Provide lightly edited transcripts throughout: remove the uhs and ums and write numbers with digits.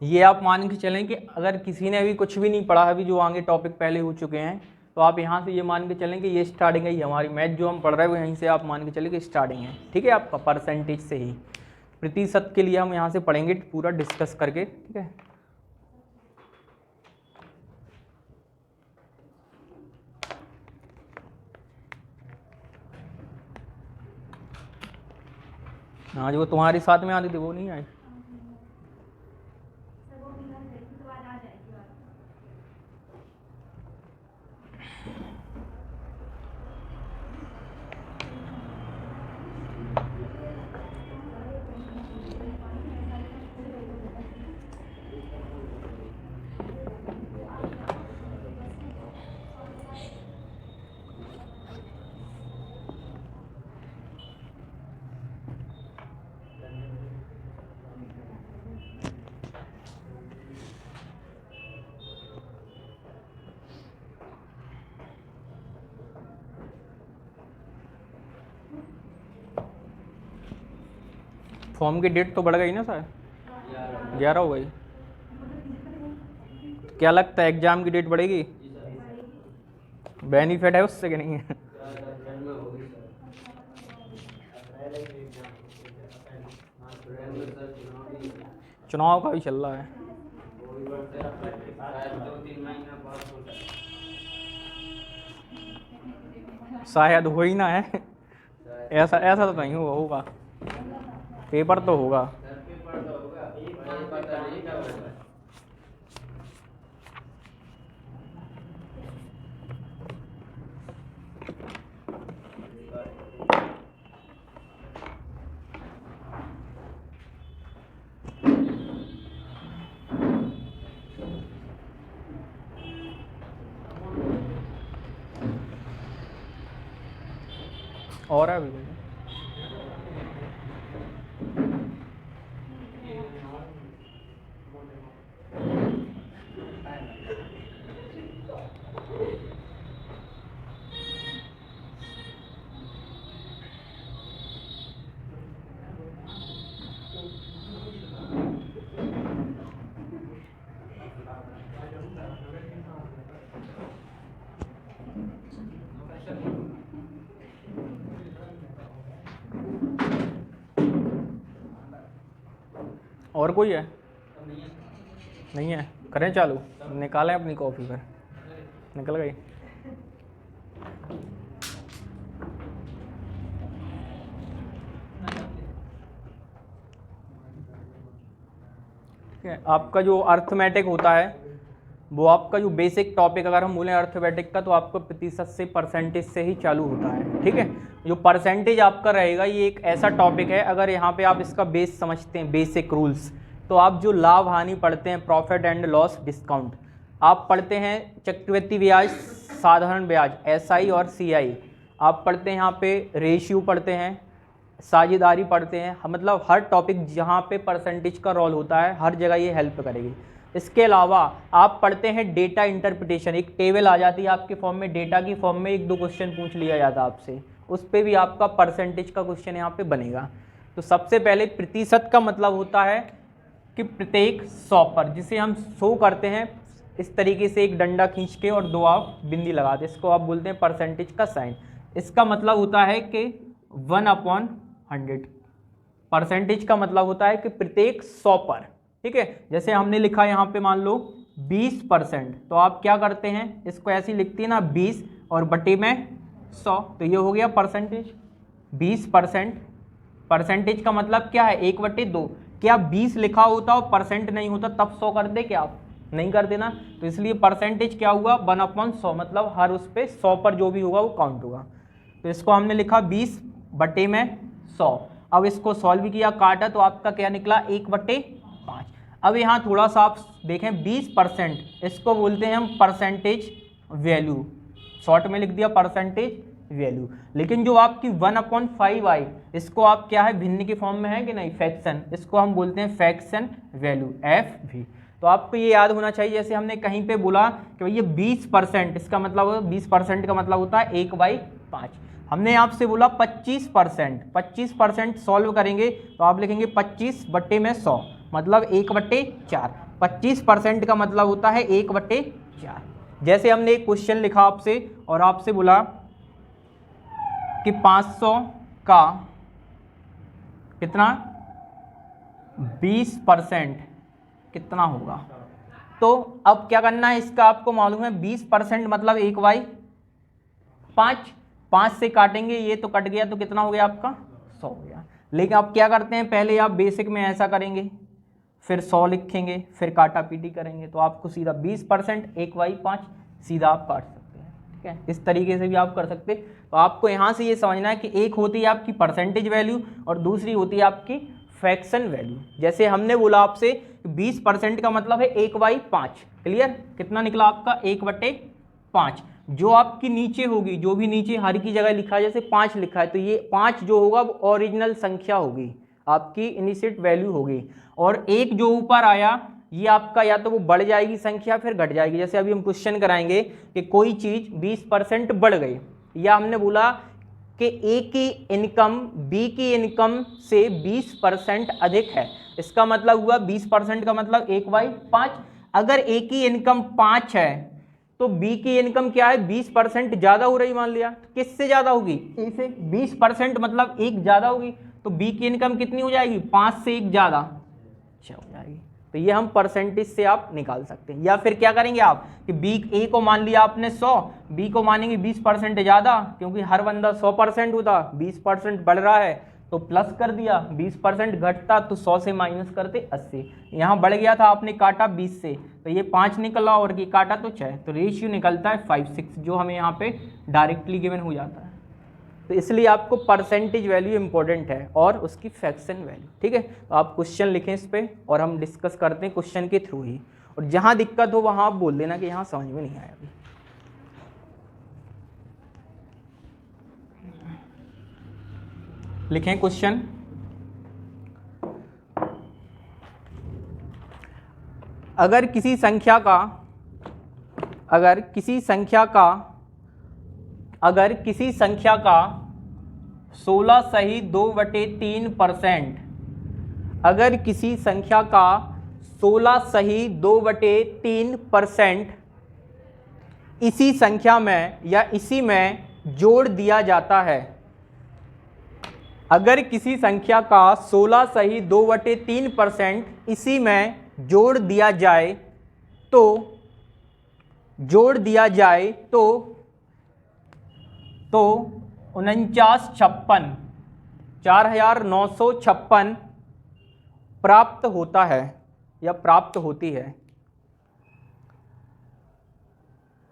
ये आप मान के चलें कि अगर किसी ने अभी कुछ भी नहीं पढ़ा, अभी जो आगे टॉपिक पहले हो चुके हैं, तो आप यहाँ से ये मान के चलें कि ये स्टार्टिंग है, ये हमारी मैथ जो हम पढ़ रहे हैं वो यहीं से आप मान के चलें कि स्टार्टिंग है, ठीक है, आपका परसेंटेज से ही। प्रतिशत के लिए हम यहाँ से पढ़ेंगे पूरा डिस्कस करके, ठीक है। हाँ, जो तुम्हारे साथ में आती थी वो नहीं आई। फॉर्म की डेट तो बढ़ गई ना सर, 11 हो गई। तो क्या लगता है एग्जाम की डेट बढ़ेगी? बेनिफिट है उससे कि नहीं है? चुनाव का भी चल रहा है। शायद हो ही ना है, ऐसा ऐसा तो नहीं होगा, पेपर तो होगा। और है अभी और कोई है? नहीं है, करें चालू, निकालें अपनी कॉपी पर। निकल गई। ठीक है, आपका जो अर्थमेटिक होता है वो आपका जो बेसिक टॉपिक अगर हम बोलें अर्थमेटिक का, तो आपको प्रतिशत से परसेंटेज से ही चालू होता है, ठीक है। जो परसेंटेज आपका रहेगा ये एक ऐसा टॉपिक है, अगर यहाँ पे आप इसका बेस समझते हैं, बेसिक रूल्स, तो आप जो लाभ हानि पढ़ते हैं, प्रॉफिट एंड लॉस डिस्काउंट, आप पढ़ते हैं चक्रवृद्धि ब्याज, साधारण ब्याज, SI और CI, आप पढ़ते हैं यहाँ पे रेशियो पढ़ते हैं, साझेदारी पढ़ते हैं, मतलब हर टॉपिक जहाँ पे परसेंटेज का रोल होता है हर जगह ये हेल्प करेगी। इसके अलावा आप पढ़ते हैं डेटा इंटरप्रिटेशन, एक टेबल आ जाती है आपके फॉर्म में, डेटा की फॉर्म में 1-2 क्वेश्चन पूछ लिया जाता है आपसे, उस पर भी आपका परसेंटेज का क्वेश्चन यहाँ पे बनेगा। तो सबसे पहले प्रतिशत का मतलब होता है कि प्रत्येक 100 पर, जिसे हम 100 करते हैं इस तरीके से एक डंडा खींच के और 2 आप बिंदी लगाते, इसको आप बोलते हैं परसेंटेज का साइन। इसका मतलब होता है कि 1/100, परसेंटेज का मतलब होता है कि प्रत्येक 100 पर, ठीक है। जैसे हमने लिखा यहाँ पे मान लो 20%, तो आप क्या करते हैं, इसको ऐसे लिखते हैं ना 20 और बटे में 100, तो ये हो गया परसेंटेज 20%। परसेंटेज का मतलब क्या है, 1/2। क्या 20 लिखा होता और परसेंट नहीं होता तब 100 कर दे क्या आप? नहीं कर देना, तो इसलिए परसेंटेज क्या हुआ 1/100, मतलब हर उस पर 100 पर जो भी होगा वो काउंट होगा। तो इसको हमने लिखा 20/100। अब इसको सॉल्व किया, काटा, तो आपका क्या निकला 1/5। अब यहाँ थोड़ा सा आप देखें 20%, इसको बोलते हैं हम परसेंटेज वैल्यू, शॉर्ट में लिख दिया परसेंटेज वैल्यू। लेकिन जो आपकी 1/5 आई, इसको आप क्या है भिन्न के फॉर्म में है कि नहीं, फ्रैक्शन, इसको हम बोलते हैं फ्रैक्शन वैल्यू FV। तो आपको ये याद होना चाहिए, जैसे हमने कहीं पे बोला कि भैया 20%, इसका मतलब 20% का मतलब होता है 1/5। हमने आपसे बोला 25%, 25% सॉल्व करेंगे तो आप लिखेंगे 25/100, मतलब 1/4। 25% का मतलब होता है 1/4। जैसे हमने एक क्वेश्चन लिखा आपसे और आपसे बोला कि 500 का कितना 20% कितना होगा। तो अब क्या करना है, इसका आपको मालूम है 20% मतलब 1/5, 5 से काटेंगे, ये तो कट गया तो कितना हो गया आपका 100 हो गया। लेकिन अब क्या करते हैं, पहले आप बेसिक में ऐसा करेंगे, फिर 100 लिखेंगे, फिर काटा पीटी करेंगे, तो आपको सीधा 20% 1/5 सीधा आप काट सकते हैं। ठीक है, इस तरीके से भी आप कर सकते हैं। तो आपको यहाँ से ये समझना है कि एक होती है आपकी परसेंटेज वैल्यू और दूसरी होती है आपकी फ्रैक्शन वैल्यू। जैसे हमने बोला आपसे 20% का मतलब है 1/5। क्लियर, कितना निकला आपका 1/5। जो आपकी नीचे होगी, जो भी नीचे हर की जगह लिखा है, जैसे 5 लिखा है तो ये 5 जो होगा वो ओरिजिनल संख्या होगी, आपकी इनिशियल वैल्यू होगी। और एक जो ऊपर आया ये आपका या तो वो बढ़ जाएगी संख्या फिर घट जाएगी। जैसे अभी हम क्वेश्चन कराएंगे कि कोई चीज़ 20% बढ़ गई, या हमने बोला कि ए की इनकम बी की इनकम से 20% अधिक है, इसका मतलब हुआ 20% का मतलब 1/5। अगर ए की इनकम 5 है तो बी की इनकम क्या है 20% ज़्यादा हो रही, मान लिया किससे ज़्यादा होगी, ए से। 20% मतलब 1 ज़्यादा होगी, तो बी की इनकम कितनी हो जाएगी 5 से 1 ज़्यादा 6 हो जाएगी। तो ये हम परसेंटेज से आप निकाल सकते हैं। या फिर क्या करेंगे आप कि बी ए को मान लिया आपने 100, बी को मानेंगे 20% ज़्यादा, क्योंकि हर बंदा 100% होता, 20% बढ़ रहा है तो प्लस कर दिया, 20% घटता तो 100 से माइनस करते 80। यहाँ बढ़ गया था, आपने काटा 20 से तो ये 5 निकला और ये काटा तो 6, तो रेशियो निकलता है 5:6, जो हमें यहाँ पे डायरेक्टली गिवन हो जाता है। तो इसलिए आपको परसेंटेज वैल्यू इंपॉर्टेंट है और उसकी फ्रैक्शन वैल्यू। ठीक है, तो आप क्वेश्चन लिखें इस पर और हम डिस्कस करते हैं क्वेश्चन के थ्रू ही, और जहाँ दिक्कत हो वहाँ आप बोल देना कि यहाँ समझ में नहीं आया अभी। लिखें क्वेश्चन, अगर किसी संख्या का 16 सही 2/3%, अगर किसी संख्या का 16 सही 2/3% इसी संख्या में या इसी में जोड़ दिया जाता है, अगर किसी संख्या का 16 सही 2/3% इसी में जोड़ दिया जाए तो 4956 प्राप्त होता है या प्राप्त होती है।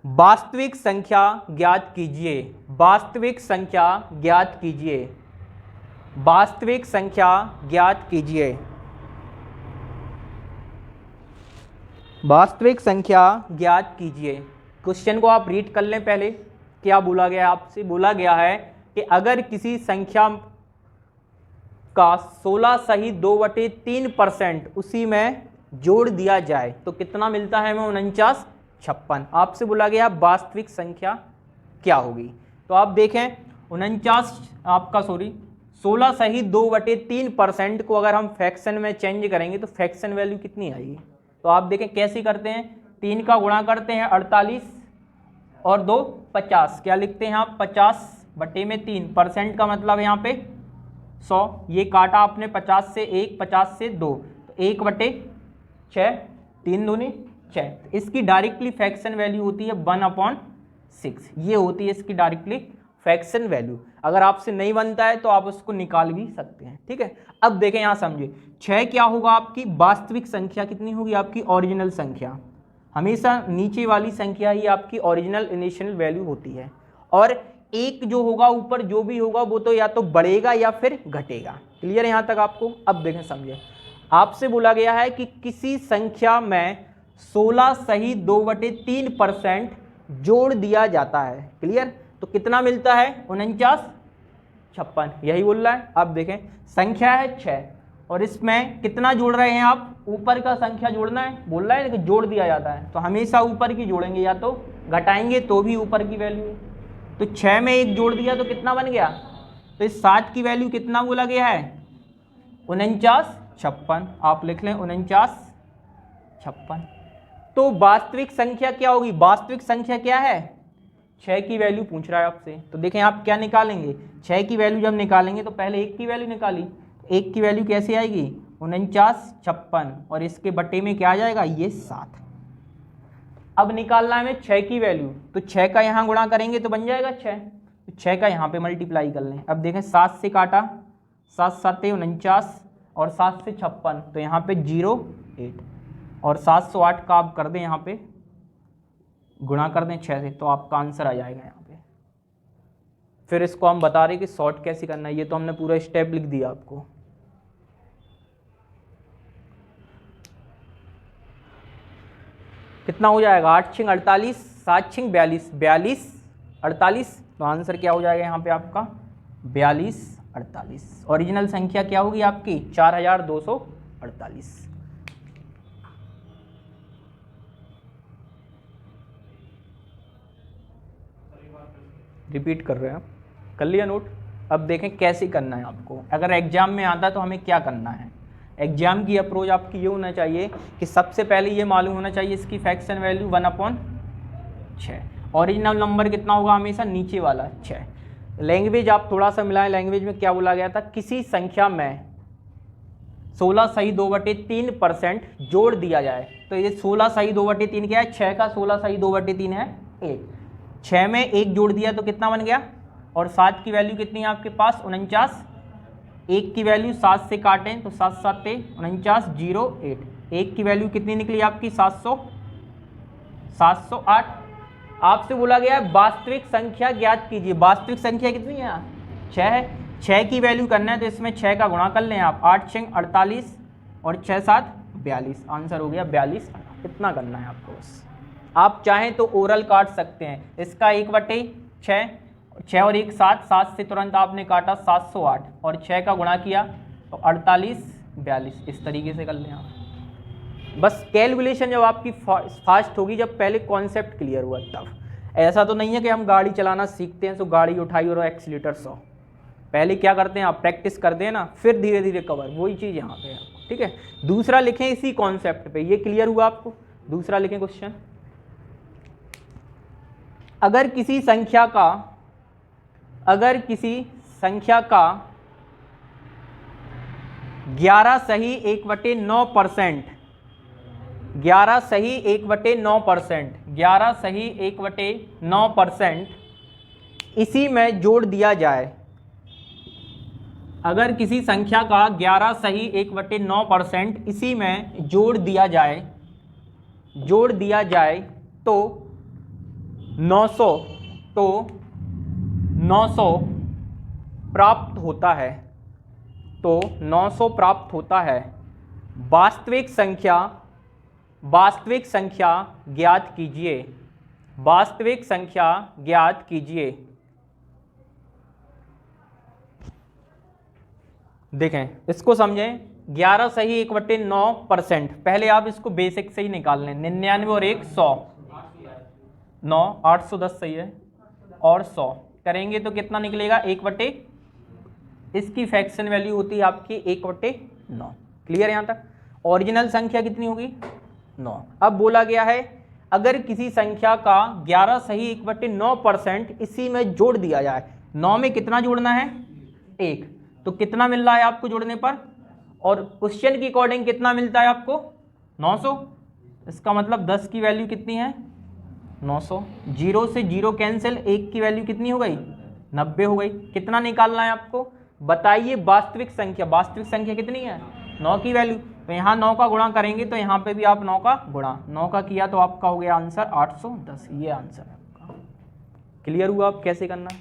वास्तविक संख्या ज्ञात कीजिए, वास्तविक संख्या ज्ञात कीजिए, वास्तविक संख्या ज्ञात कीजिए, वास्तविक संख्या ज्ञात कीजिए। क्वेश्चन को आप रीड कर लें पहले। क्या बोला गया है आपसे, बोला गया है कि अगर किसी संख्या का 16 सही 2/3% उसी में जोड़ दिया जाए तो कितना मिलता है हमें 4956। आपसे बोला गया वास्तविक संख्या क्या होगी। तो आप देखें 16 सही 2/3% को अगर हम फ्रैक्शन में चेंज करेंगे तो फ्रैक्शन वैल्यू कितनी आएगी। तो आप देखें कैसे करते हैं, 3 का गुणा करते हैं 48 और 2 50, क्या लिखते हैं आप 50/3, परसेंट का मतलब यहाँ पे 100, ये काटा आपने 50 से 1, 50 से 2, तो 1/6, 3 दूनी 6। इसकी डायरेक्टली फ्रैक्शन वैल्यू होती है 1/6, ये होती है इसकी डायरेक्टली फ्रैक्शन वैल्यू। अगर आपसे नहीं बनता है तो आप उसको निकाल भी सकते हैं। ठीक है, अब देखें यहाँ समझिए, 6 क्या होगा आपकी वास्तविक संख्या, कितनी होगी आपकी ओरिजिनल संख्या। हमेशा नीचे वाली संख्या ही आपकी ओरिजिनल इनिशियल वैल्यू होती है, और एक जो होगा ऊपर जो भी होगा वो तो या तो बढ़ेगा या फिर घटेगा। क्लियर है यहाँ तक आपको। अब देखें समझिए, आपसे बोला गया है कि किसी संख्या में 16 सही 2/3% जोड़ दिया जाता है। क्लियर, तो कितना मिलता है 4956, यही बोल रहा है। अब देखें संख्या है 6 और इसमें कितना जोड़ रहे हैं आप, ऊपर का संख्या जोड़ना है, बोल रहा है कि जोड़ दिया जाता है, तो हमेशा ऊपर की जोड़ेंगे, या तो घटाएंगे तो भी ऊपर की वैल्यू। तो 6 में 1 जोड़ दिया तो कितना बन गया, तो इस 7 की वैल्यू कितना बोला गया है 4956। आप लिख लें 56। तो वास्तविक संख्या क्या होगी, वास्तविक संख्या क्या है, 6 की वैल्यू पूछ रहा है आपसे। तो देखें आप क्या निकालेंगे, 6 की वैल्यू जब निकालेंगे तो पहले 1 की वैल्यू निकाली, 1 की वैल्यू कैसे आएगी, 49 56, और इसके बटे में क्या आ जाएगा, ये 7। अब निकालना है हमें 6 की वैल्यू, तो 6 का यहाँ गुणा करेंगे तो बन जाएगा 6, तो 6 का यहाँ पे मल्टीप्लाई कर लें। अब देखें 7 से काटा, 7 7 49 और 7 से 56, तो यहाँ पे 0 8, और 708 का आप कर दें यहाँ पे गुणा कर दें 6 से, तो आपका आंसर आ जाएगा यहाँ पे। फिर इसको हम बता रहे कि सॉर्ट कैसे करना है, ये तो हमने पूरा स्टेप लिख दिया आपको। कितना हो जाएगा, 8 6 48, 7 6 42, 42 48, तो आंसर क्या हो जाएगा यहाँ पे आपका 42 48। ओरिजिनल संख्या क्या होगी आपकी 4248। रिपीट कर रहे हैं आप, कर लिया नोट। अब देखें कैसे करना है आपको, अगर एग्जाम में आता तो हमें क्या करना है। एग्जाम की अप्रोच आपकी ये होना चाहिए कि सबसे पहले ये मालूम होना चाहिए इसकी फ्रैक्शन वैल्यू 1/6। ओरिजिनल नंबर कितना होगा हमेशा, नीचे वाला 6। लैंग्वेज आप थोड़ा सा मिलाएं, लैंग्वेज में क्या बोला गया था, किसी संख्या में 16 सही 2/3% जोड़ दिया जाए। तो ये 16 सही 2/3 क्या है, 6 का 16 सही 2/3 है 1। 6 में 1 जोड़ दिया तो कितना बन गया, और 7 की वैल्यू कितनी है आपके पास 49, 1 की वैल्यू 7 से काटें तो 7 7 49 0 8, 1 की वैल्यू कितनी निकली आपकी 708। आपसे बोला गया है वास्तविक संख्या ज्ञात कीजिए, वास्तविक संख्या कितनी है 6 है, 6 की वैल्यू करना है तो इसमें 6 का गुणा कर लें आप, 8 6 48 और 6 7 42, आंसर हो गया 42। इतना करना है आपको बस। आप चाहें तो ओरल काट सकते हैं, इसका 1/6, 6 और 1 7, 7 से तुरंत आपने काटा 708 और 6 का गुणा किया तो 48 42, इस तरीके से कर लें आप। बस कैलकुलेशन जब आपकी फास्ट होगी, जब पहले कॉन्सेप्ट क्लियर हुआ तब। ऐसा तो नहीं है कि हम गाड़ी चलाना सीखते हैं तो गाड़ी उठाई और एक्सीलेटर 100, पहले क्या करते हैं आप प्रैक्टिस कर दें ना, फिर धीरे धीरे कवर, वही चीज़ यहाँ पे है, ठीक है। दूसरा लिखें इसी कॉन्सेप्ट पे, ये क्लियर हुआ आपको। दूसरा लिखें क्वेश्चन, अगर किसी संख्या का 11 सही 1/9%, 11 सही 1/9%, 11 सही 1/9% इसी में जोड़ दिया जाए। अगर किसी संख्या का 11 सही 1/9% इसी में जोड़ दिया जाए तो 900 प्राप्त होता है, तो 900 प्राप्त होता है। वास्तविक संख्या ज्ञात कीजिए, वास्तविक संख्या ज्ञात कीजिए। देखें इसको समझें, 11 सही 1/9%, पहले आप इसको बेसिक से ही निकाल लें, 99 और 1 100, 9 810 सही है, और 100 करेंगे तो कितना निकलेगा 1/, इसकी फ्रैक्शन वैल्यू होती है आपकी 1/9। क्लियर यहाँ तक। ओरिजिनल संख्या कितनी होगी 9। अब बोला गया है अगर किसी संख्या का 11 सही 1/9% इसी में जोड़ दिया जाए, 9 में कितना जोड़ना है 1, तो कितना मिल रहा है आपको जोड़ने पर, और क्वेश्चन की अकॉर्डिंग कितना मिलता है आपको 900, इसका मतलब 10 की वैल्यू कितनी है 900, 0 से 0 कैंसिल, 1 की वैल्यू कितनी हो गई 90 हो गई। कितना निकालना है आपको बताइए, वास्तविक संख्या कितनी है 9 की वैल्यू, तो यहाँ 9 का गुणा करेंगे तो यहाँ पे भी आप 9 का गुणा 9 का किया तो आपका हो गया आंसर 810, ये आंसर है आपका। क्लियर हुआ आप कैसे करना है,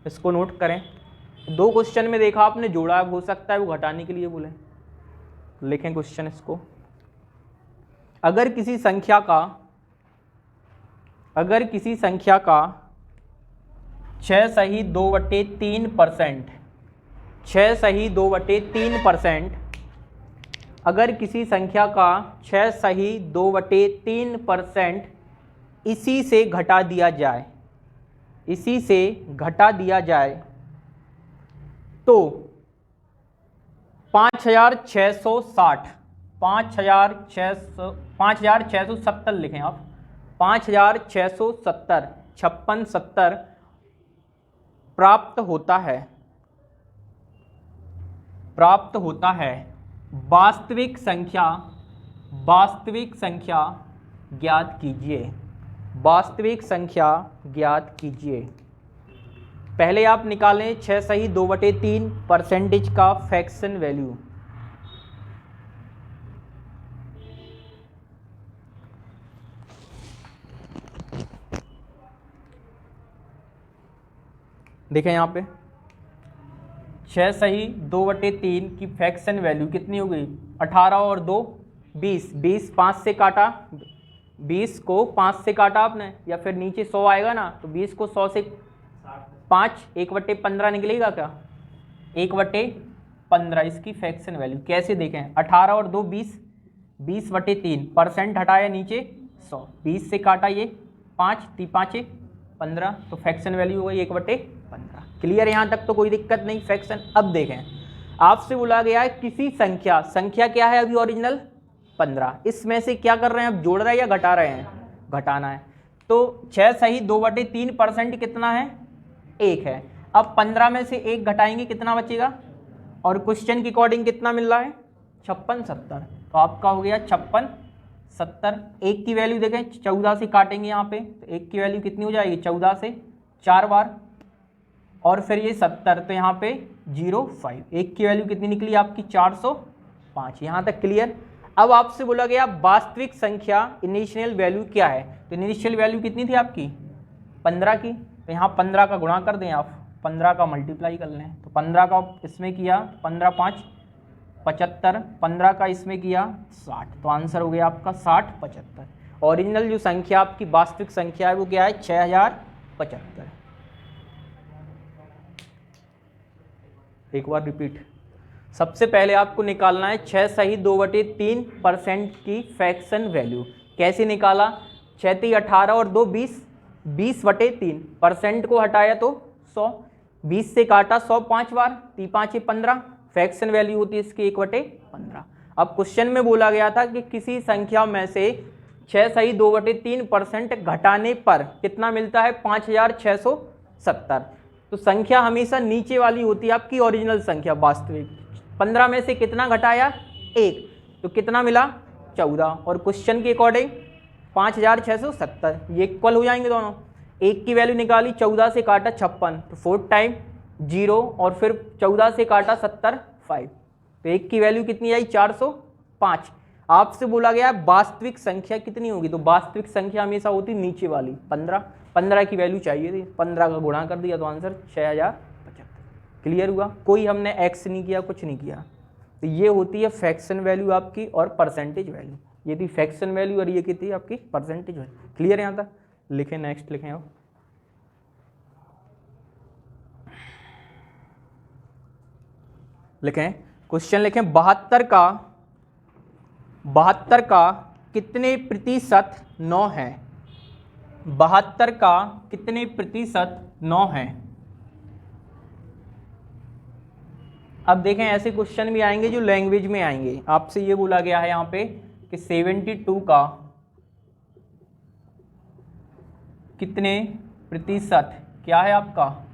इसको नोट करें। 2 क्वेश्चन में देखा आपने जोड़ा, हो सकता है वो घटाने के लिए बोले, लिखें क्वेश्चन इसको। अगर किसी संख्या का 6 सही 2/3%, 6 सही 2/3%, अगर किसी संख्या का 6 सही 2/3% इसी से घटा दिया जाए तो 5660, 5670 लिखें आप, 5670 5670 प्राप्त होता है वास्तविक संख्या ज्ञात कीजिए, वास्तविक संख्या ज्ञात कीजिए। पहले आप निकालें 6 सही 2/3 परसेंटेज का फ्रैक्शन वैल्यू। देखें यहाँ पे 6 सही 2/3 की फ्रैक्शन वैल्यू कितनी हो गई, 18 और 2 20, 20 5 से काटा, 20 को 5 से काटा आपने, या फिर नीचे 100 आएगा ना, तो 20 को 100 से 5 1/15 निकलेगा क्या, 1/15 इसकी फ्रैक्शन वैल्यू। कैसे देखें, 18 और 2 20, 20/3 परसेंट हटाया नीचे 100, 20 से काटा ये 5 5 15, तो फ्रैक्शन वैल्यू हो गई 1/15। क्लियर, यहाँ तक तो कोई दिक्कत नहीं फ्रैक्शन। अब देखें, आपसे बोला गया है किसी संख्या क्या है अभी ओरिजिनल 15, इसमें से क्या कर रहे हैं, अब जोड़ रहे हैं या घटा रहे हैं, घटाना है। तो 6 सही 2/3 परसेंट कितना है, 1 है। अब 15 में से 1 घटाएंगे कितना बचेगा, और क्वेश्चन के अकॉर्डिंग कितना मिल रहा है 56 70, तो आपका हो गया 56 70। 1 की वैल्यू देखें, 14 से काटेंगे यहाँ पे, तो 1 की वैल्यू कितनी हो जाएगी, 14 से 4 बार, और फिर ये 70, तो यहाँ पे 05, 1 की वैल्यू कितनी निकली आपकी 405। यहाँ तक क्लियर। अब आपसे बोला गया वास्तविक संख्या इनिशियल वैल्यू क्या है, तो इनिशियल वैल्यू कितनी थी आपकी 15 की, तो यहाँ 15 का गुणा कर दें आप, 15 का मल्टीप्लाई कर लें, तो 15 का इसमें किया 15 5 75, 15 का इसमें किया 60, तो आंसर हो गया आपका 60 75। ओरिजिनल जो संख्या आपकी वास्तविक संख्या है वो क्या है 6075। एक बार रिपीट, सबसे पहले आपको निकालना है 6 सही 2/3 परसेंट की फ्रैक्शन वैल्यू। कैसे निकाला, 6 3 18 और 2 20, 20/3 परसेंट को हटाया तो 100, 20 से काटा 100 5 बार, 3 5 15, फ्रैक्शन वैल्यू होती है इसकी 1/15। अब क्वेश्चन में बोला गया था कि किसी संख्या में से 6 सही 2/3 परसेंट घटाने पर कितना मिलता है 5670। तो संख्या हमेशा नीचे वाली होती है आपकी ओरिजिनल संख्या वास्तविक। 15 में से कितना घटाया 1, तो कितना मिला 14, और क्वेश्चन के अकॉर्डिंग 5670, ये इक्वल हो जाएंगे दोनों। 1 की वैल्यू निकाली, 14 से काटा 56, तो 4 टाइम 0, और फिर 14 से काटा 70 5, तो 1 की वैल्यू कितनी आई 405। आपसे बोला गया वास्तविक संख्या कितनी होगी, तो वास्तविक संख्या हमेशा होती नीचे वाली 15, 15 की वैल्यू चाहिए थी, 15 का गुणा कर दिया तो आंसर 6075। क्लियर हुआ, कोई हमने एक्स नहीं किया, कुछ नहीं किया। तो ये होती है फ्रैक्शन वैल्यू आपकी और परसेंटेज वैल्यू, ये थी फ्रैक्शन वैल्यू और ये की थी आपकी परसेंटेज वैल्यू। क्लियर यहाँ तक, लिखें नेक्स्ट लिखें अब, लिखें क्वेश्चन लिखें 72 का कितने प्रतिशत 9 है, 72 का कितने प्रतिशत 9 है। अब देखें ऐसे क्वेश्चन भी आएंगे जो लैंग्वेज में आएंगे। आपसे ये बोला गया है यहाँ पे कि 72 का कितने प्रतिशत क्या है आपका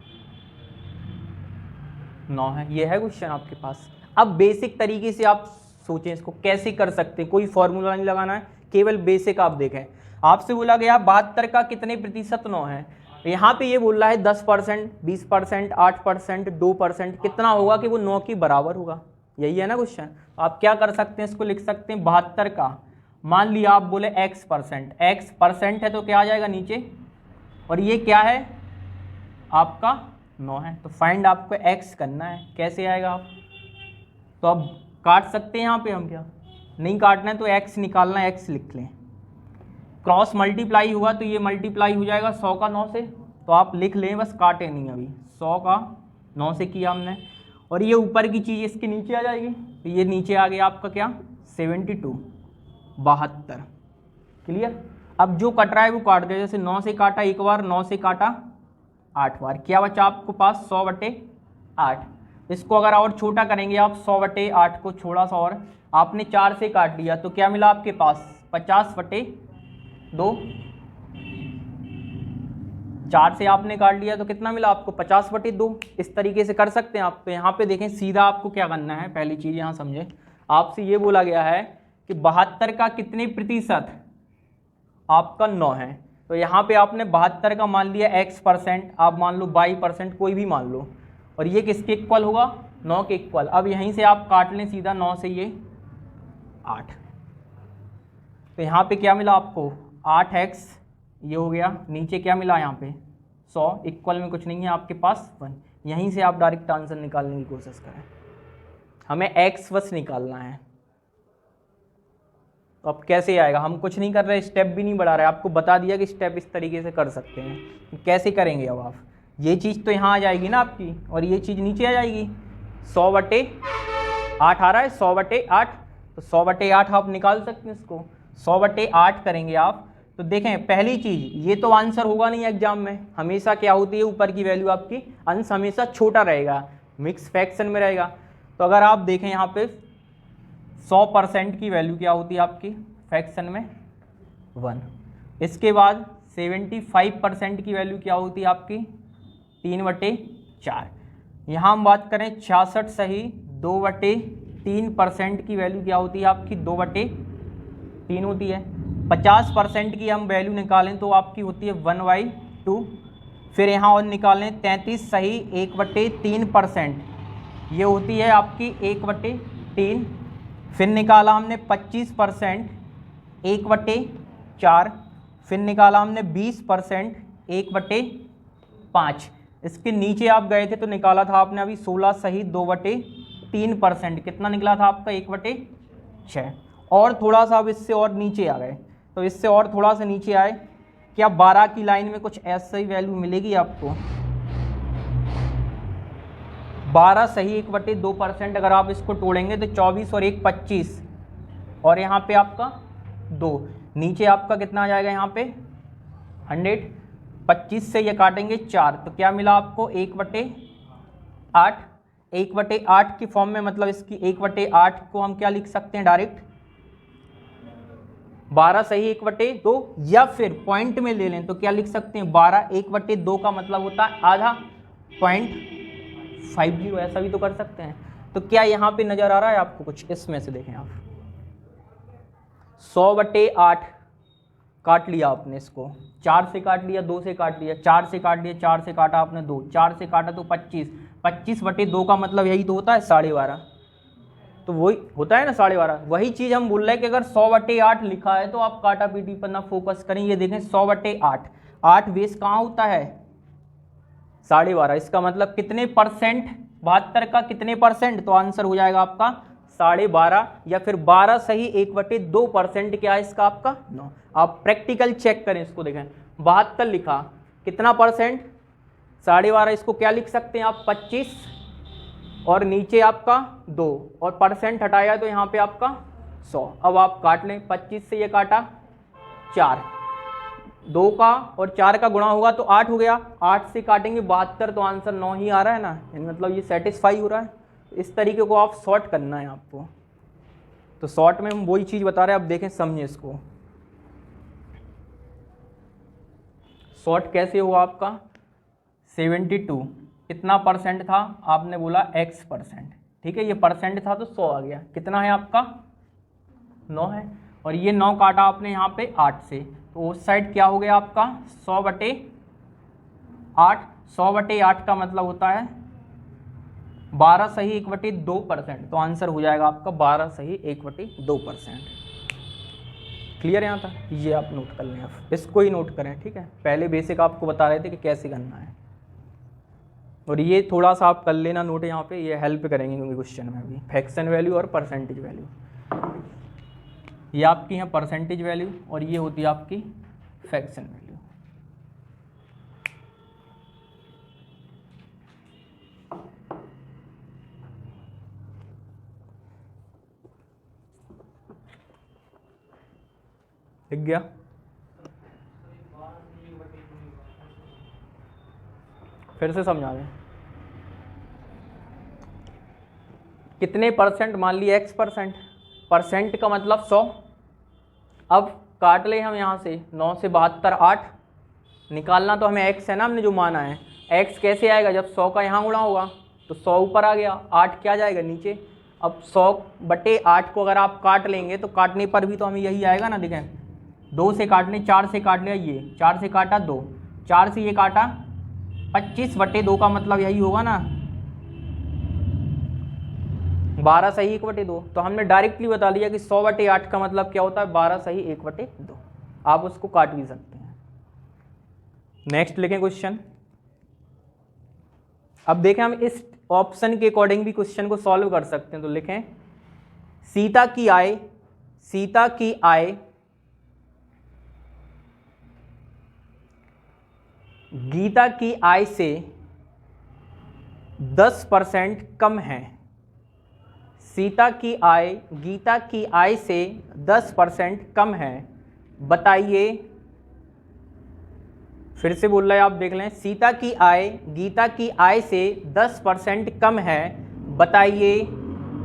9 है, ये है क्वेश्चन आपके पास। अब बेसिक तरीके से आप सोचें इसको कैसे कर सकते हैं, कोई फॉर्मूला नहीं लगाना है, केवल बेसिक आप देखें। आपसे बोला गया 72 का कितने प्रतिशत 9 है, यहाँ पे ये बोल रहा है 10%, 20%, 8%, 2%, कितना होगा कि वो 9 के बराबर होगा, यही है ना क्वेश्चन। आप क्या कर सकते हैं, इसको लिख सकते हैं 72 का, मान लिया आप बोले x%, x% है तो क्या आ जाएगा नीचे, और ये क्या है आपका 9 है, तो फाइंड आपको x करना है। कैसे आएगा आप, तो अब काट सकते हैं यहाँ पे, हम क्या नहीं काटना है तो x निकालना है, x लिख लें। क्रॉस मल्टीप्लाई हुआ तो ये मल्टीप्लाई हो जाएगा 100 का 9 से, तो आप लिख लें, बस काटे नहीं अभी। 100 का 9 से किया हमने, और ये ऊपर की चीज़ इसके नीचे आ जाएगी, तो ये नीचे आ गया आपका क्या 72 72। क्लियर। अब जो कट रहा है वो काट दे, जैसे 9 से काटा एक बार, 9 से काटा 8 बार, क्या बचा आपको पास 100/8। इसको अगर और छोटा करेंगे आप 100/8 को थोड़ा सा और आपने 4 से काट लिया तो क्या मिला आपके पास 50/2। 4 से आपने काट लिया तो कितना मिला आपको 50/2। इस तरीके से कर सकते हैं आप। तो यहाँ पे देखें सीधा आपको क्या करना है, पहली चीज़ यहाँ समझें, आपसे ये बोला गया है कि 72 का कितने प्रतिशत आपका 9 है। तो यहाँ पे आपने 72 का मान लिया x%, आप मान लो y%, कोई भी मान लो, और ये किसके इक्वल होगा 9 के इक्वल। अब यहीं से आप काट लें सीधा 9 से ये 8, तो यहाँ पे क्या मिला आपको 8x, ये हो गया, नीचे क्या मिला यहाँ पे 100, इक्वल में कुछ नहीं है आपके पास 1। यहीं से आप डायरेक्ट आंसर निकालने की कोशिश करें, हमें x बस निकालना है। तो अब कैसे आएगा, हम कुछ नहीं कर रहे, स्टेप भी नहीं बढ़ा रहे, आपको बता दिया कि स्टेप इस तरीके से कर सकते हैं। कैसे करेंगे अब आप, ये चीज़ तो यहाँ आ जाएगी ना आपकी, और ये चीज़ नीचे आ जाएगी। 100/8 आ रहा है, 100/8, तो 100/8 आप निकाल सकते हैं इसको। 100/8 करेंगे आप तो देखें, पहली चीज़ ये तो आंसर होगा नहीं एग्जाम में, हमेशा क्या होती है ऊपर की वैल्यू आपकी, अंश हमेशा छोटा रहेगा, मिक्स फ्रैक्शन में रहेगा। तो अगर आप देखें यहाँ पे 100% की वैल्यू क्या होती है आपकी फ्रैक्शन में 1। इसके बाद 75% की वैल्यू क्या होती है आपकी 3/4। यहाँ हम बात करें 66 सही 2/3% की वैल्यू क्या होती है आपकी 2/3 होती है। 50% की हम वैल्यू निकालें तो आपकी होती है 1/2। फिर यहाँ और निकालें 33 सही 1/3%, ये होती है आपकी 1/3। फिर निकाला हमने 25% 1/4। फिर निकाला हमने 20% 1/5। इसके नीचे आप गए थे तो निकाला था आपने अभी 16 सही 2/3%, कितना निकला था आपका 1/6। और थोड़ा सा अब इससे और नीचे आ गए, तो इससे और थोड़ा सा नीचे आए, क्या 12 की लाइन में कुछ ऐसा ही वैल्यू मिलेगी आपको 12 सही 1/2%। अगर आप इसको तोड़ेंगे तो 24 और 1 25, और यहाँ पे आपका 2, नीचे आपका कितना आ जाएगा यहाँ पे 100। 25 से ये काटेंगे 4, तो क्या मिला आपको 1/8। 1/8 की फॉर्म में, मतलब इसकी 1/8 को हम क्या लिख सकते हैं डायरेक्ट 12 सही 1/2, या फिर पॉइंट में ले लें तो क्या लिख सकते हैं 12 1/2 का मतलब होता है आधा, 0.50, ऐसा भी तो कर सकते हैं। तो क्या यहाँ पे नजर आ रहा है आपको कुछ, इसमें से देखें आप 100/8 काट लिया आपने, इसको 4 से काट लिया, 2 से काट लिया, 4 से काट लिया, 4 से काटा आपने 2, 4 से काटा तो 25, 25/2 का मतलब यही तो होता है 12.5, तो वही होता है ना 12.5। वही चीज़ हम बोल रहे हैं कि अगर 100/8 लिखा है तो आप काटा पीटी पर ना फोकस करें। ये देखें 100/8, 8 बेस कहाँ होता है 12.5, इसका मतलब कितने परसेंट 72 का कितने परसेंट, तो आंसर हो जाएगा आपका 12.5, या फिर 12 सही 1/2%। क्या है इसका आपका 9। आप प्रैक्टिकल चेक करें, इसको देखें 72 लिखा, कितना परसेंट 12.5, इसको क्या लिख सकते हैं आप 25, और नीचे आपका 2, और परसेंट हटाया तो यहाँ पे आपका 100। अब आप काट लें, 25 से ये काटा 4, 2 का और 4 का गुणा होगा तो 8 हो गया, 8 से काटेंगे 72, तो आंसर 9 ही आ रहा है ना, मतलब ये सेटिस्फाई हो रहा है। इस तरीके को आप शॉर्ट करना है आपको। तो शॉर्ट में हम वही चीज़ बता रहे हैं, अब देखें समझें इसको। शॉर्ट कैसे हुआ आपका 72 कितना परसेंट था, आपने बोला x%, ठीक है, ये परसेंट था तो 100 आ गया, कितना है आपका 9 है, और ये 9 काटा आपने यहाँ पे 8 से, तो उस साइड क्या हो गया आपका 100/8। 100/8 का मतलब होता है 12 सही 1/2%, तो आंसर हो जाएगा आपका 12 सही 1/2%। क्लियर है यहाँ तक, ये आप नोट कर लें, आप इसको ही नोट करें, ठीक है। पहले बेसिक आपको बता रहे थे कि कैसे करना है, और ये थोड़ा सा आप कर लेना नोट यहाँ पे, ये हेल्प करेंगे क्योंकि क्वेश्चन में भी फ्रैक्शन वैल्यू और परसेंटेज वैल्यू, ये आपकी है परसेंटेज वैल्यू और ये होती है आपकी फ्रैक्शन वैल्यू। ठीक गया, फिर से समझा दें। कितने परसेंट, मान लिया x%, परसेंट का मतलब 100। अब काट ले हम यहाँ से 9 से 72 8, निकालना तो हमें x है ना, हमने जो माना है। x कैसे आएगा, जब 100 का यहाँ गुणा होगा तो 100 ऊपर आ गया, 8 क्या जाएगा नीचे। अब 100/8 को अगर आप काट लेंगे तो काटने पर भी तो हमें यही आएगा ना। देखें 2 से काट लें, 4 से काट लिया, ये 4 से काटा 2, 4 से ये काटा 25/2 का मतलब यही होगा ना, 12 सही 1/2। तो हमने डायरेक्टली बता दिया कि 100/8 का मतलब क्या होता है, 12 सही 1/2। आप उसको काट भी सकते हैं। नेक्स्ट लिखें क्वेश्चन। अब देखें हम इस ऑप्शन के अकॉर्डिंग भी क्वेश्चन को सॉल्व कर सकते हैं। तो लिखें सीता की आय गीता की आय से 10% कम है। सीता की आय गीता की आय से 10% कम है, बताइए। फिर से बोल रहे हैं, आप देख लें। सीता की आय गीता की आय से 10% कम है, बताइए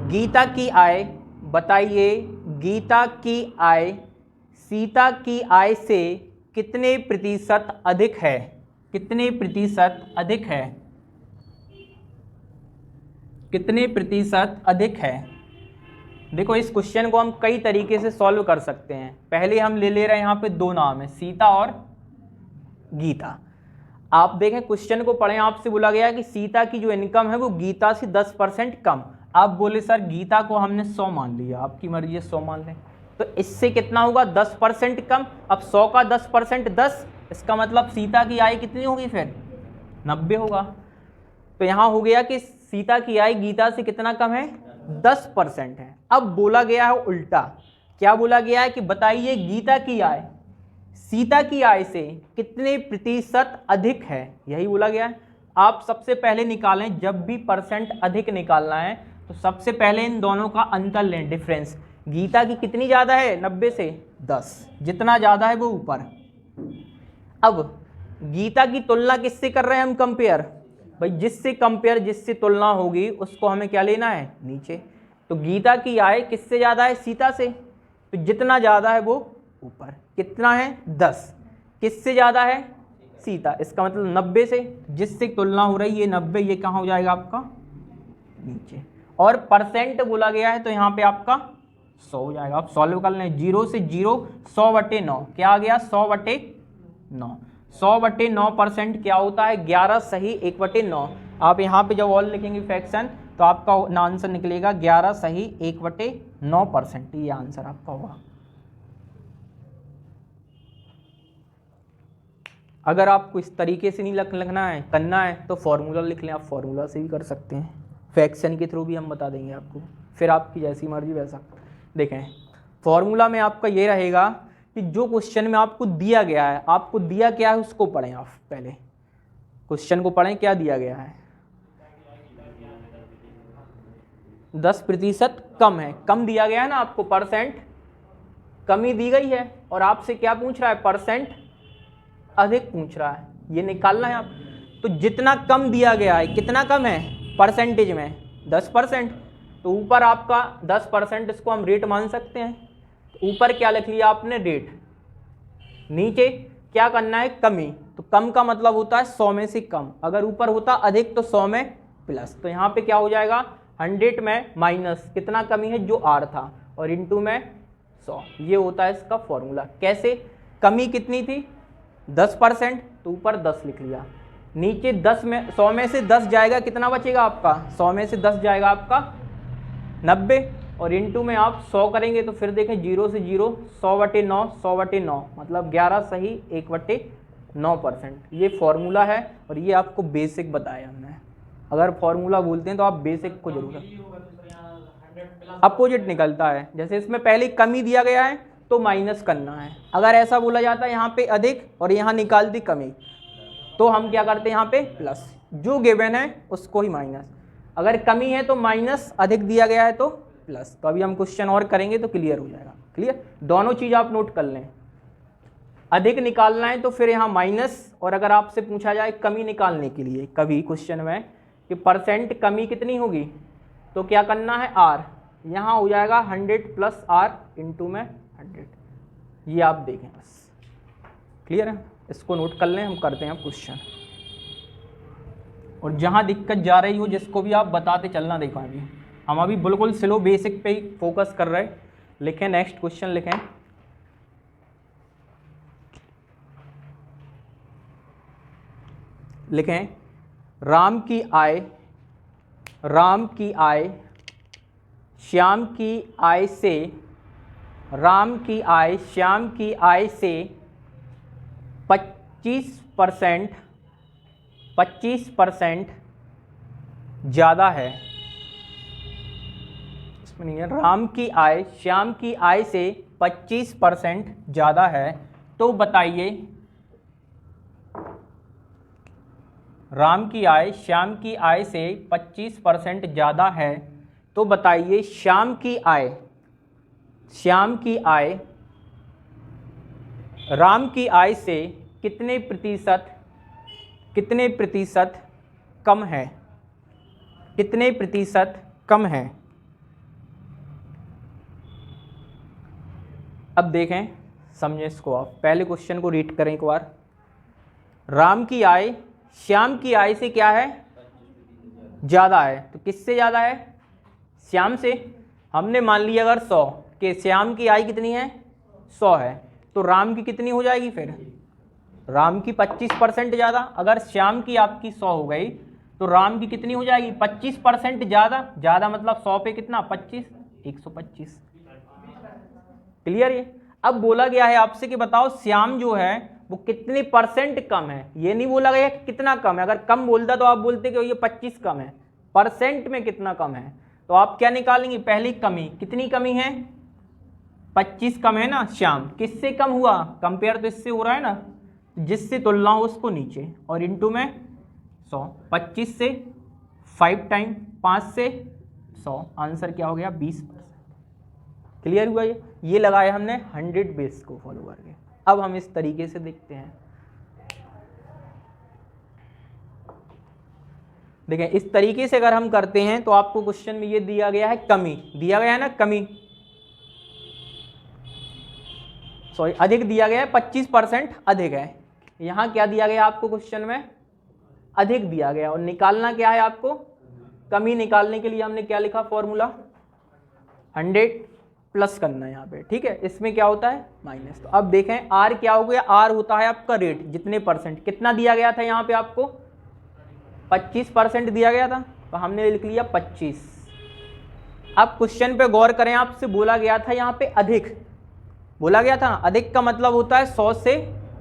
गीता की आय, बताइए गीता की आय सीता की आय से कितने प्रतिशत अधिक है, कितने प्रतिशत अधिक है, कितने प्रतिशत अधिक है। देखो इस क्वेश्चन को हम कई तरीके से सॉल्व कर सकते हैं। पहले हम ले रहे हैं, यहाँ पे दो नाम है, सीता और गीता। आप देखें क्वेश्चन को पढ़ें, आपसे बोला गया कि सीता की जो इनकम है वो गीता से 10% कम। आप बोले सर गीता को हमने 100 मान लिया, आपकी मर्जी है 100 मान लें, तो इससे कितना होगा 10% कम। अब 100 का 10% 10, इसका मतलब सीता की आय कितनी होगी, फिर 90 होगा। तो यहाँ हो गया कि सीता की आय गीता से कितना कम है, 10% है। अब बोला गया है उल्टा, क्या बोला गया है कि बताइए गीता की आय सीता की आय से कितने प्रतिशत अधिक है, यही बोला गया है। आप सबसे पहले निकालें, जब भी परसेंट अधिक निकालना है तो सबसे पहले इन दोनों का अंतर लें, डिफरेंस। गीता की कितनी ज़्यादा है, 90 से 10, जितना ज़्यादा है वो ऊपर। अब गीता की तुलना किससे कर रहे हैं हम, कंपेयर। भाई जिससे कंपेयर, जिससे तुलना होगी उसको हमें क्या लेना है, नीचे। तो गीता की आय किससे ज़्यादा है, सीता से, तो जितना ज़्यादा है वो ऊपर। कितना है, 10। किससे ज़्यादा है, सीता, इसका मतलब 90 से, जिससे तुलना हो रही है 90, ये कहाँ हो जाएगा आपका, नीचे। और परसेंट बोला गया है तो यहाँ पे आपका 100 हो जाएगा। आप सॉल्व कर लें, 0 से 0, 100/9 क्या आ गया, 100/9। 100/9% क्या होता है, 11 सही 1/9। आप यहाँ पे जब और लिखेंगे फ्रैक्शन तो आपका आंसर निकलेगा 11 सही 1/9%। ये आंसर आपका होगा। अगर आपको इस तरीके से नहीं लिखना है, करना है, तो फॉर्मूला लिख लें। आप फॉर्मूला से भी कर सकते हैं, फ्रैक्शन के थ्रू भी हम बता देंगे आपको, फिर आपकी जैसी मर्जी वैसा। देखें फॉर्मूला में आपका ये रहेगा कि जो क्वेश्चन में आपको दिया गया है, आपको दिया क्या है उसको पढ़ें। आप पहले क्वेश्चन को पढ़ें, क्या दिया गया है, 10% कम है। कम दिया गया है ना आपको, परसेंट कमी दी गई है, और आपसे क्या पूछ रहा है, परसेंट अधिक पूछ रहा है, ये निकालना है आप। तो जितना कम दिया गया है, कितना कम है परसेंटेज में, 10%, तो ऊपर आपका 10%, इसको हम रेट मान सकते हैं। ऊपर क्या लिख लिया आपने, रेट। नीचे क्या करना है, कमी। तो कम का मतलब होता है 100 में से कम, अगर ऊपर होता अधिक तो 100 में प्लस। तो यहाँ पे क्या हो जाएगा, 100 में माइनस कितना कमी है, जो R था, और इंटू में 100। ये होता है इसका फॉर्मूला। कैसे, कमी कितनी थी 10%, तो ऊपर 10 लिख लिया, नीचे 10 में 100 में से 10 जाएगा, कितना बचेगा आपका, 100 में से 10 जाएगा आपका 90, और इंटू में आप 100 करेंगे तो फिर देखें 0 से 0, 100/9, 100/9 मतलब 11 सही 1/9%। ये फॉर्मूला है, और ये आपको बेसिक बताया हमने। अगर फॉर्मूला बोलते हैं तो आप बेसिक को जरूर, अपोजिट निकलता है। जैसे इसमें पहले कमी दिया गया है तो माइनस करना है। अगर ऐसा बोला जाता है यहाँ पे अधिक और यहाँ निकाल दी कमी, तो हम क्या करते हैं यहाँ पे प्लस, जो गिवन है उसको ही माइनस। अगर कमी है तो माइनस, अधिक दिया गया है तो प्लस। तो अभी हम क्वेश्चन और करेंगे तो क्लियर हो जाएगा। क्लियर, दोनों चीज़ आप नोट कर लें। अधिक निकालना है तो फिर यहाँ माइनस, और अगर आपसे पूछा जाए कमी निकालने के लिए कभी क्वेश्चन में कि परसेंट कमी कितनी होगी, तो क्या करना है R, यहाँ हो जाएगा 100 प्लस R इंटू में 100। ये आप देखें बस, क्लियर है, इसको नोट कर लें, हम करते हैं अब क्वेश्चन। और जहाँ दिक्कत जा रही हो जिसको भी आप बताते चलना। देखो अभी हम अभी बिल्कुल स्लो बेसिक पे ही फोकस कर रहे हैं। लिखें नेक्स्ट क्वेश्चन, लिखें राम की आय श्याम की आय से राम की आय श्याम की आय से 25% ज़्यादा है। इसमें नहीं है, राम की आय श्याम की आय से 25% ज़्यादा है, तो बताइए राम की आय श्याम की आय से 25% ज़्यादा है, तो बताइए श्याम की आय राम की आय से कितने प्रतिशत कम है, कितने प्रतिशत कम है। अब देखें, समझें इसको, आप पहले क्वेश्चन को रीड करें एक बार। राम की आय श्याम की आय से क्या है, ज़्यादा है, तो किससे ज़्यादा है, श्याम से। हमने मान लिया अगर 100 कि श्याम की आय कितनी है 100 है, तो राम की कितनी हो जाएगी, फिर राम की 25% ज़्यादा। अगर श्याम की आपकी 100 हो गई तो राम की कितनी हो जाएगी 25% ज़्यादा मतलब 100 पे कितना 25, 125। क्लियर ये। अब बोला गया है आपसे कि बताओ श्याम जो है वो कितने % कम है। ये नहीं बोला गया कि कितना कम है, अगर कम बोलता तो आप बोलते कि ये 25 कम है, परसेंट में कितना कम है। तो आप क्या निकालेंगे, पहली कमी, कितनी कमी है 25 कम है ना श्याम। किससे कम हुआ, कंपेयर तो इससे हो रहा है ना, जिससे तुलना हो उसको नीचे, और इंटू में 100। 25 से 5 टाइम 5 से 100, आंसर क्या हो गया 20%। क्लियर हुआ ये लगाया हमने 100 बेस को फॉलो करके। अब हम इस तरीके से देखते हैं, देखें इस तरीके से अगर हम करते हैं तो आपको क्वेश्चन में ये दिया गया है कमी, दिया गया है ना कमी, सॉरी अधिक दिया गया है, 25% अधिक है। यहाँ क्या दिया गया आपको क्वेश्चन में, अधिक दिया गया, और निकालना क्या है आपको, कमी निकालने के लिए हमने क्या लिखा फॉर्मूला, 100 प्लस करना है यहाँ पे, ठीक है। इसमें क्या होता है माइनस। तो अब देखें आर क्या हो गया, आर होता है आपका रेट, जितने %, कितना दिया गया था यहाँ पे आपको 25% दिया गया था, तो हमने लिख लिया 25। अब क्वेश्चन पे गौर करें, आपसे बोला गया था यहाँ पे अधिक, बोला गया था अधिक का मतलब होता है 100 से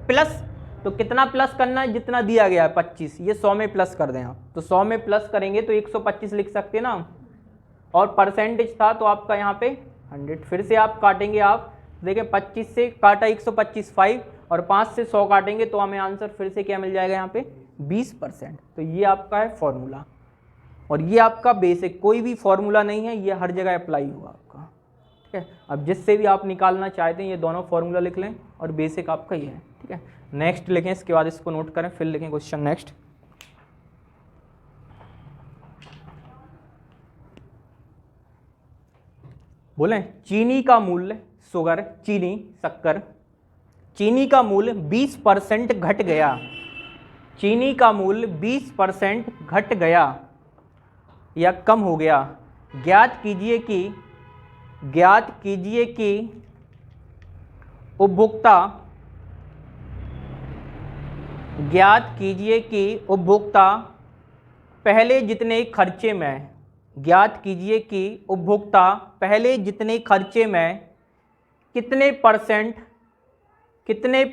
प्लस, तो कितना प्लस करना है, जितना दिया गया है 25, ये 100 में प्लस कर दें आप, तो 100 में प्लस करेंगे तो 125 लिख सकते हैं ना, और परसेंटेज था तो आपका यहाँ पे 100। फिर से आप काटेंगे, आप देखें 25 से काटा 125 5, और 5 से 100 काटेंगे तो हमें आंसर फिर से क्या मिल जाएगा यहाँ पे 20%। तो ये आपका है फॉर्मूला, और ये आपका बेसिक, कोई भी फॉर्मूला नहीं है, ये हर जगह अप्लाई होगा आपका, ठीक है। अब जिससे भी आप निकालना चाहते हैं ये दोनों फॉर्मूला लिख लें, और बेसिक आपका ये है, ठीक है। नेक्स्ट लिखें, इसके बाद इसको नोट करें, फिर लिखें क्वेश्चन नेक्स्ट। बोलें चीनी का मूल्य, शुगर चीनी शक्कर, चीनी का मूल्य 20% घट गया, चीनी का मूल्य 20% घट गया या कम हो गया। ज्ञात कीजिए कि उपभोक्ता, ज्ञात कीजिए कि उपभोक्ता पहले जितने खर्चे में, ज्ञात कीजिए कि उपभोक्ता पहले जितने खर्चे में कितने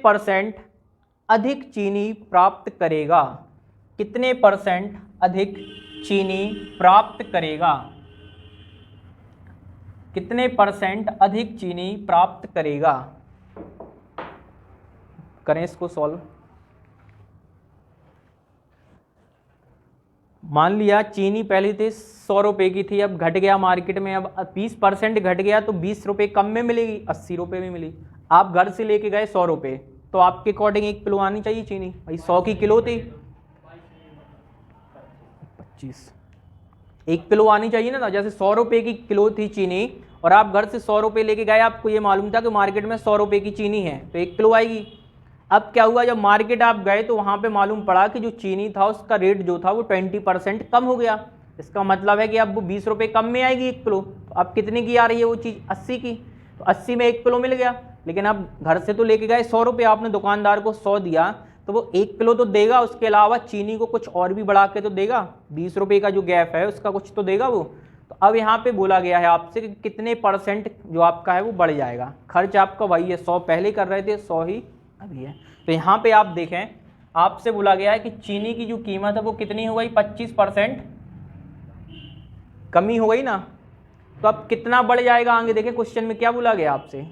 % अधिक चीनी प्राप्त करेगा, कितने % अधिक चीनी प्राप्त करेगा, कितने % अधिक चीनी प्राप्त करेगा। करें इसको सॉल्व। मान लिया चीनी पहले थी 100 रुपये की थी, अब घट गया मार्केट में, अब 20% घट गया तो 20 रुपये कम में मिलेगी, 80 रुपये में मिली। आप घर से लेके गए 100 रुपये, तो आपके अकॉर्डिंग 1 किलो आनी चाहिए चीनी, भाई 100 की किलो थी 25। 1 किलो आनी चाहिए ना। जैसे 100 रुपये की किलो थी चीनी और आप घर से 100 रुपये लेके गए, आपको ये मालूम था कि मार्केट में 100 रुपये की चीनी है तो 1 किलो आएगी। अब क्या हुआ, जब मार्केट आप गए तो वहाँ पे मालूम पड़ा कि जो चीनी था उसका रेट जो था वो 20% कम हो गया। इसका मतलब है कि अब वो 20 रुपये कम में आएगी 1 किलो। अब कितने की आ रही है वो चीज़, 80 की, तो 80 में 1 किलो मिल गया। लेकिन अब घर से तो लेके गए 100 रुपये, आपने दुकानदार को 100 दिया तो वो 1 किलो तो देगा, उसके अलावा चीनी को कुछ और भी बढ़ा के तो देगा, 20 रुपये का जो गैप है उसका कुछ तो देगा वो। तो अब यहाँ पे बोला गया है आपसे कि कितने % जो आपका है वो बढ़ जाएगा। खर्च आपका वही है, 100 पहले कर रहे थे, 100 ही अभी है। तो यहाँ पे आप देखें, आपसे बोला गया है कि चीनी की जो कीमत है वो कितनी हो गई, 25% कमी हो गई ना। तो अब कितना बढ़ जाएगा आगे, देखें क्वेश्चन में क्या बोला गया आपसे,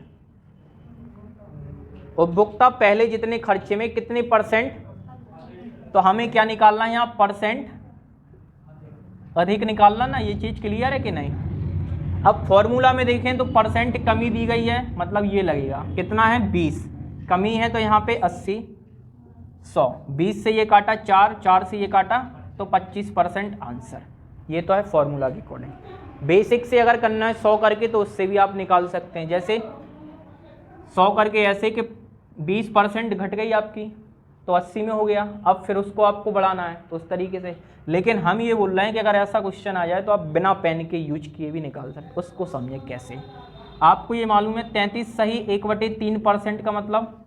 उपभोक्ता पहले जितने खर्चे में कितने %, तो हमें क्या निकालना है यहाँ, % अधिक निकालना ना। ये चीज क्लियर है कि नहीं। अब फॉर्मूला में देखें तो % कमी दी गई है, मतलब ये लगेगा कितना है 20, कमी है तो यहाँ पे 80, 100, 20 से ये काटा 4, 4 से ये काटा तो 25% आंसर। ये तो है फॉर्मूला के अकॉर्डिंग। बेसिक से अगर करना है 100 करके तो उससे भी आप निकाल सकते हैं। जैसे 100 करके ऐसे कि 20% घट गई आपकी तो 80 में हो गया, अब फिर उसको आपको बढ़ाना है तो उस तरीके से। लेकिन हम ये बोल रहे हैं कि अगर ऐसा क्वेश्चन आ जाए तो आप बिना पेन के यूज किए भी निकाल सकते, उसको समझे कैसे। आपको ये मालूम है 33 सही 1/3% का मतलब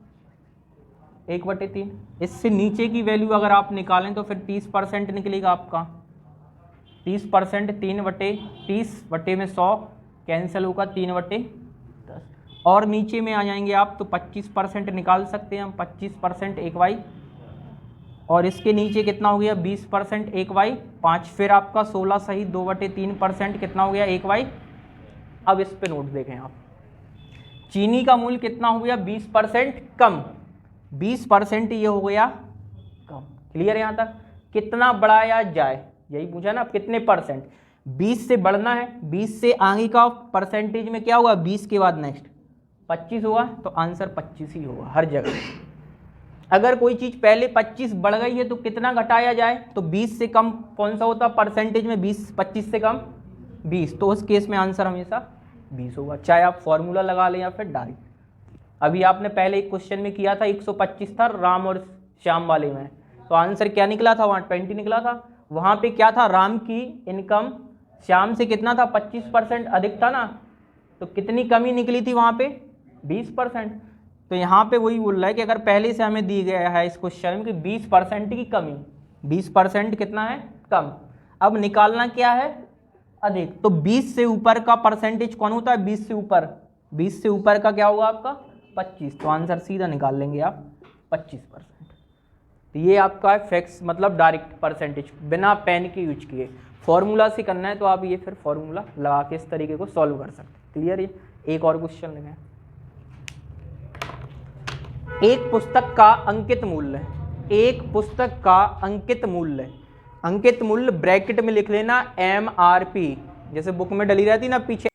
1/3। इससे नीचे की वैल्यू अगर आप निकालें तो फिर 30% निकलेगा आपका। 30% 3/30 में 100 कैंसिल होगा, 3/10। और नीचे में आ जाएंगे आप तो 25% निकाल सकते हैं हम, 25% 1/, और इसके नीचे कितना हो गया 20% 1/5, फिर आपका 16 सही 2/3% कितना हो गया 1/। अब इस पे नोट देखें आप, चीनी का मूल्य कितना हो गया 20% कम, 20% ये हो गया कम। क्लियर है यहाँ तक। कितना बढ़ाया जाए यही पूछा ना, कितने %, 20 से बढ़ना है, 20 से आगे का परसेंटेज में क्या होगा, 20 के बाद नेक्स्ट 25 होगा तो आंसर 25 ही होगा हर जगह। अगर कोई चीज पहले 25 बढ़ गई है तो कितना घटाया जाए, तो 20 से कम कौन सा होता परसेंटेज में, 20, 25 से कम 20, तो उस केस में आंसर हमेशा 20 होगा, चाहे आप फॉर्मूला लगा लें या फिर डायरेक्ट। अभी आपने पहले एक क्वेश्चन में किया था 125 था राम और श्याम वाले में, तो आंसर क्या निकला था वहाँ 20 निकला था। वहाँ पे क्या था, राम की इनकम श्याम से कितना था 25% अधिक था ना, तो कितनी कमी निकली थी वहाँ पे 20%। तो यहाँ पे वही बोल रहा है कि अगर पहले से हमें दी गया है इस क्वेश्चन में कि 20% की कमी, 20% कितना है कम, अब निकालना क्या है अधिक। तो 20 से ऊपर का परसेंटेज कौन होता है, 20 से ऊपर, 20 से ऊपर का क्या होगा आपका 25, तो आंसर सीधा निकाल लेंगे आप 25%। तो ये आपका फैक्ट्स मतलब डायरेक्ट परसेंटेज बिना पेन के यूज किए। फॉर्मूला से करना है तो आप ये फिर फॉर्मूला लगा के इस तरीके को सॉल्व कर सकते हैं। क्लियर है। एक और क्वेश्चन लगाएं। एक पुस्तक का अंकित मूल्य, एक पुस्तक का अंकित मूल्य ब्रैकेट में लिख लेना MRP, जैसे बुक में डली रहती ना पीछे